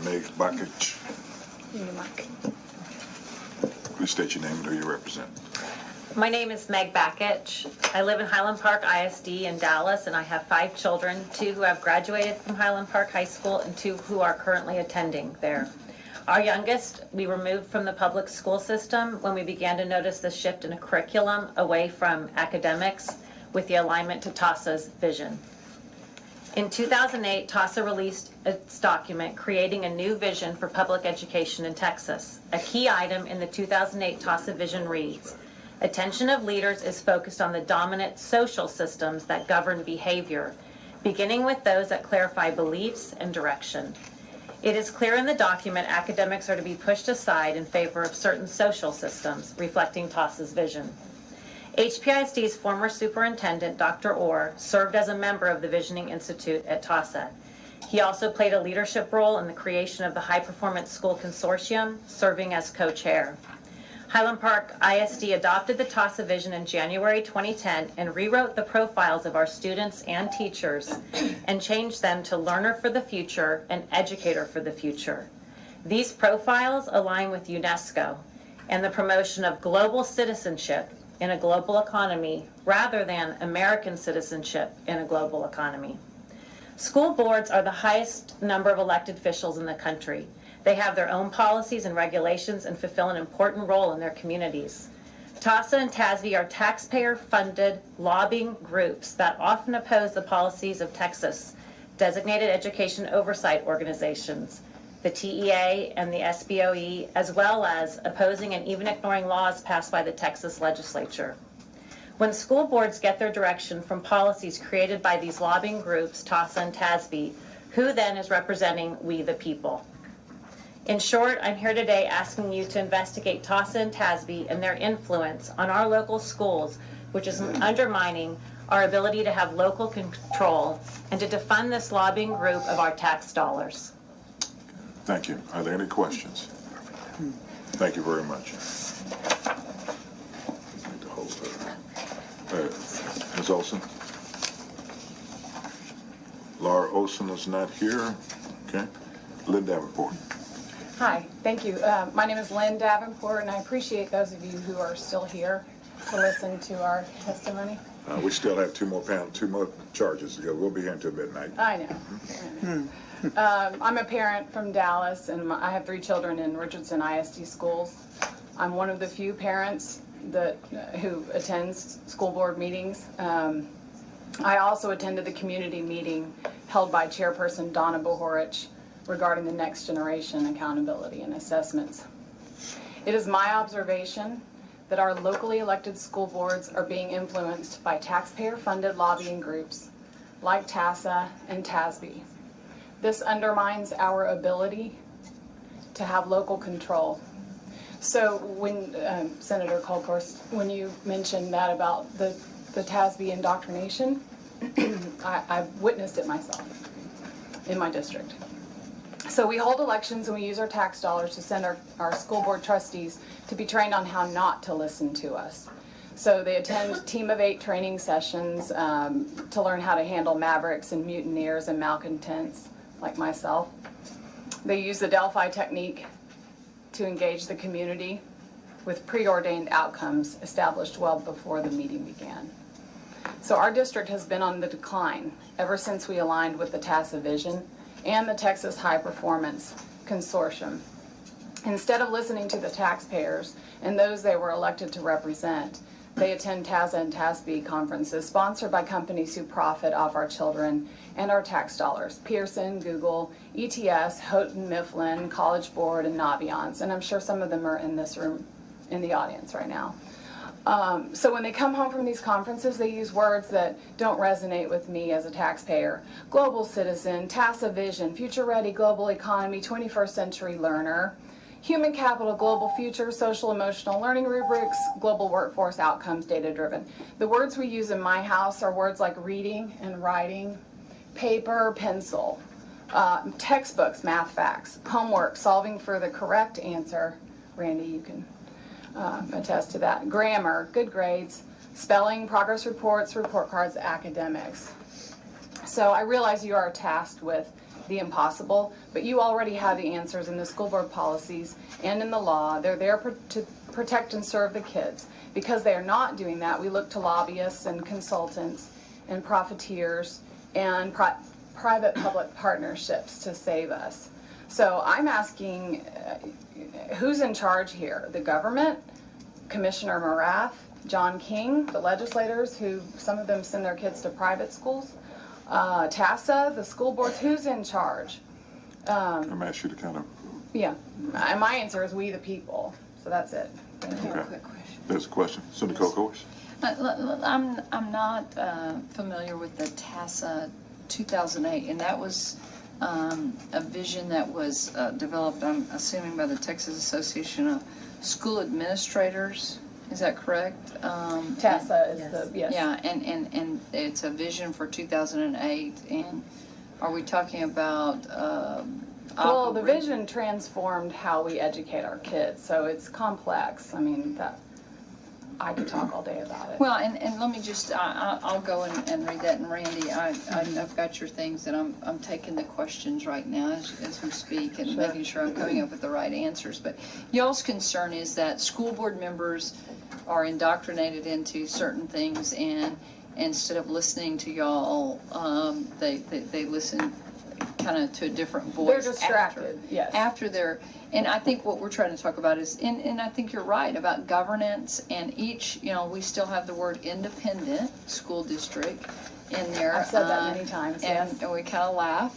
Meg Backedge. Please state your name and who you represent. My name is Meg Backedge. I live in Highland Park ISD in Dallas, and I have 5 children, 2 who have graduated from Highland Park High School and 2 who are currently attending there. Our youngest, we removed from the public school system when we began to notice the shift in a curriculum away from academics with the alignment to TASA's vision. In 2008, TASA released its document creating a new vision for public education in Texas. A key item in the 2008 TASA vision reads, "Attention of leaders is focused on the dominant social systems that govern behavior, beginning with those that clarify beliefs and direction." It is clear in the document academics are to be pushed aside in favor of certain social systems, reflecting TASA's vision. HPISD's former superintendent, Dr. Orr, served as a member of the Visioning Institute at TASA. He also played a leadership role in the creation of the High Performance School Consortium, serving as co-chair. Highland Park ISD adopted the TASA vision in January 2010 and rewrote the profiles of our students and teachers and changed them to learner for the future and educator for the future. These profiles align with UNESCO and the promotion of global citizenship in a global economy rather than American citizenship in a global economy. School boards are the highest number of elected officials in the country. They have their own policies and regulations and fulfill an important role in their communities. TASA and TASB are taxpayer-funded lobbying groups that often oppose the policies of Texas designated education oversight organizations, the TEA and the SBOE, as well as opposing and even ignoring laws passed by the Texas legislature. When school boards get their direction from policies created by these lobbying groups, TASA and TASB, who then is representing we the people? In short, I'm here today asking you to investigate TASA and TASB and their influence on our local schools, which is undermining our ability to have local control and to defund this lobbying group of our tax dollars. Thank you. Are there any questions? Thank you very much. Ms. Olson? Laura Olson is not here. Okay. Lynn Davenport. Hi, thank you. My name is Lynn Davenport, and I appreciate those of you who are still here to listen to our testimony. We still have two more charges to go. We'll be here until midnight. I know. I'm a parent from Dallas, and I have 3 children in Richardson ISD schools. I'm one of the few parents who attends school board meetings. I also attended the community meeting held by Chairperson Donna Bohorich regarding the next generation accountability and assessments. It is my observation that our locally elected school boards are being influenced by taxpayer-funded lobbying groups like TASA and TASB. This undermines our ability to have local control. So when, Senator Colkhorst, when you mentioned that about the TASB indoctrination, I've witnessed it myself in my district. So we hold elections and we use our tax dollars to send our school board trustees to be trained on how not to listen to us. So they attend Team of 8 training sessions to learn how to handle mavericks and mutineers and malcontents like myself. They use the Delphi technique to engage the community with preordained outcomes established well before the meeting began. So our district has been on the decline ever since we aligned with the TASA vision and the Texas High Performance Consortium. Instead of listening to the taxpayers and those they were elected to represent, they attend TASA and TASB conferences sponsored by companies who profit off our children and our tax dollars: Pearson, Google, ETS, Houghton Mifflin, College Board, and Naviance. And I'm sure some of them are in this room, in the audience right now. So when they come home from these conferences, they use words that don't resonate with me as a taxpayer. Global citizen, TASA vision, future-ready global economy, 21st century learner, human capital, global future, social emotional learning rubrics, global workforce outcomes, data-driven. The words we use in my house are words like reading and writing, paper, pencil, textbooks, math facts, homework, solving for the correct answer. Randy, you can attest to that. Grammar, good grades, spelling, progress reports, report cards, academics. So I realize you are tasked with the impossible, but you already have the answers in the school board policies and in the law. They're there to protect and serve the kids. Because they are not doing that, we look to lobbyists and consultants and profiteers and private-public partnerships to save us. So I'm asking, who's in charge here? The government, Commissioner Morath, John King, the legislators who, some of them send their kids to private schools, TASA, the school boards, who's in charge? I'm gonna ask you to kind of, Yeah, and my answer is we the people, so that's it. Thank you. okay. Quick question. There's a question. Senator Kokosz? I'm not familiar with the TASA 2008, and that was a vision that was developed, I'm assuming, by the Texas Association of School Administrators. Is that correct? TASA is Yes. yes. Yeah, and it's a vision for 2008, and are we talking about Well, the vision transformed how we educate our kids, so it's complex. I mean, that I could talk all day about it. Well, and let me just, I'll go and read that, and Randy, I've got your things, and I'm taking the questions right now as we speak, and making sure I'm coming up with the right answers. But y'all's concern is that school board members are indoctrinated into certain things, and instead of listening to y'all, they listen kind of to a different voice. They're distracted, yes. After they're, and I think what we're trying to talk about is, and I think you're right about governance, and each, we still have the word independent school district in there. I've said that many times, yes. And we kind of laugh,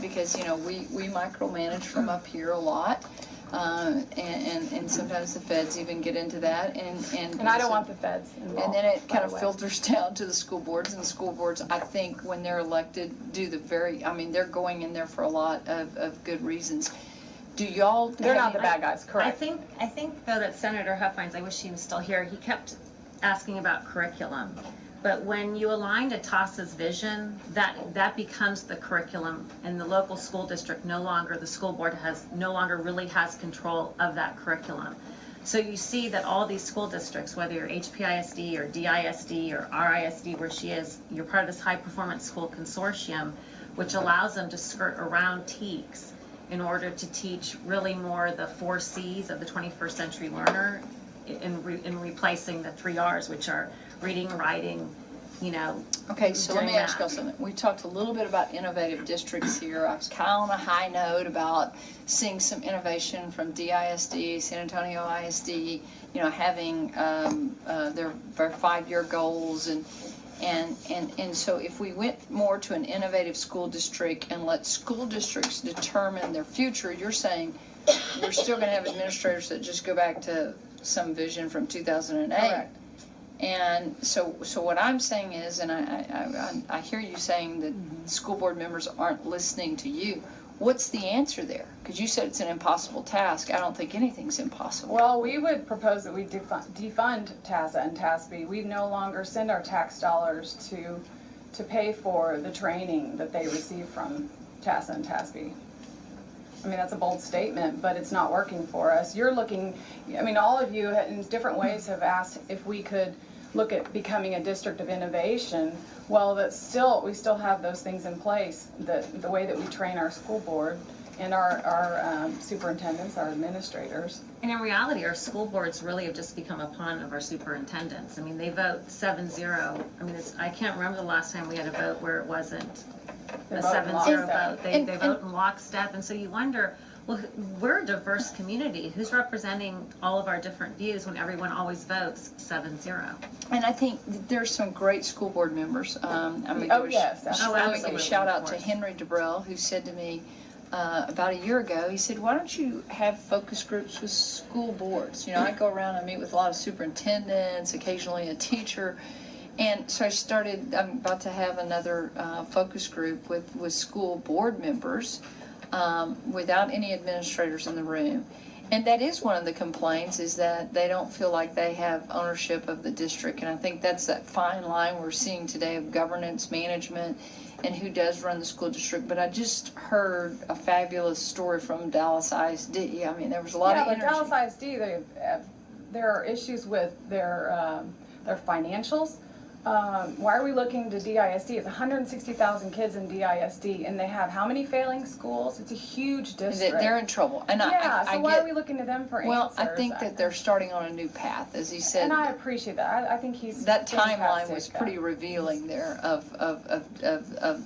because, we micromanage from up here a lot. And sometimes the feds even get into that, and I don't want the feds involved. and then it kind by of the way. filters down to the school boards, and the school boards, I think, when they're elected, do they're going in there for a lot of good reasons. Do y'all? They're not the bad guys, correct? I think though that Senator Huffines, I wish he was still here, he kept asking about curriculum. But when you align to TASA's vision, that becomes the curriculum, and the local school district the school board no longer really has control of that curriculum. So you see that all these school districts, whether you're HPISD or DISD or RISD, where she is, you're part of this high performance school consortium, which allows them to skirt around TEKS in order to teach really more the 4 C's of the 21st century learner in replacing the 3 R's, which are reading, writing, Okay, so let doing me ask that. you something. We talked a little bit about innovative districts here. I was kind of on a high note about seeing some innovation from DISD, San Antonio ISD, having their 5-year goals, and so if we went more to an innovative school district and let school districts determine their future, you're saying we're still going to have administrators that just go back to some vision from 2008. Correct. And so what I'm saying is, and I hear you saying that school board members aren't listening to you. What's the answer there? Because you said it's an impossible task. I don't think anything's impossible. Well, we would propose that we defund TASA and TASB. We no longer send our tax dollars to pay for the training that they receive from TASA and TASB. I mean, that's a bold statement, but it's not working for us. You're looking, all of you in different ways have asked if we could look at becoming a district of innovation. Well, we still have those things in place, the way that we train our school board and our superintendents, our administrators. And in reality, our school boards really have just become a pawn of our superintendents. They vote 7-0. I can't remember the last time we had a vote where it wasn't They a vote in 7-0 lockstep. vote. They vote in lockstep, and so you wonder, well, we're a diverse community. Who's representing all of our different views when everyone always votes 7-0? And I think there's some great school board members. I'm going Oh, yes, to absolutely. give a shout out Of to course. Henry DeBrell, who said to me about a year ago, he said, why don't you have focus groups with school boards? I go around and meet with a lot of superintendents, occasionally a teacher. And so I'm about to have another focus group with school board members without any administrators in the room. And that is one of the complaints, is that they don't feel like they have ownership of the district. And I think that's that fine line we're seeing today of governance, management, and who does run the school district. But I just heard a fabulous story from Dallas ISD. There was a lot of but energy. Dallas ISD, there are issues with their financials. Why are we looking to DISD? It's 160,000 kids in DISD, and they have how many failing schools? It's a huge district. They're in trouble. And Yeah, I so why get, are we looking to them for well, answers? I think that they're starting on a new path, as he said. And I appreciate that. I think he's That timeline fantastic. was pretty revealing there of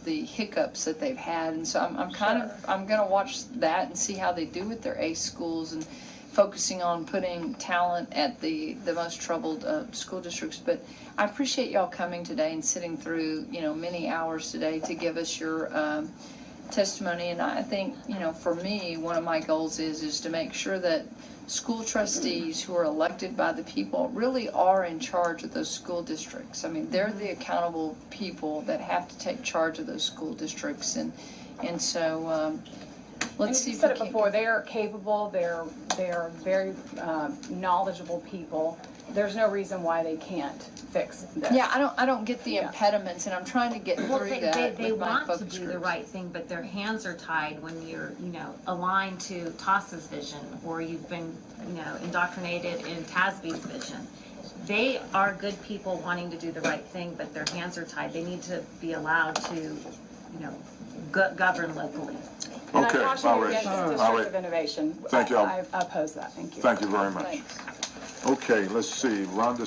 the hiccups that they've had, and so I'm going to watch that and see how they do with their ACE schools and focusing on putting talent at the most troubled school districts. But I appreciate y'all coming today and sitting through many hours today to give us your testimony. And I think for me, one of my goals is to make sure that school trustees who are elected by the people really are in charge of those school districts. I mean, they're the accountable people that have to take charge of those school districts, and so let's see You if said we it can. before. They are capable. They are very knowledgeable people. There's no reason why they can't fix this. Yeah, I don't get the impediments, and I'm trying to get Well, through they that they with my want to focus do the groups. right thing, but their hands are tied when you're, aligned to TASA's vision, or you've been, indoctrinated in TASB's vision. They are good people wanting to do the right thing, but their hands are tied. They need to be allowed to, govern locally. And Okay, I caution all you right, against all District right. of Innovation. Thank you. I oppose that. Thank you. Thank you very much. Thanks. Okay, let's see, Rhonda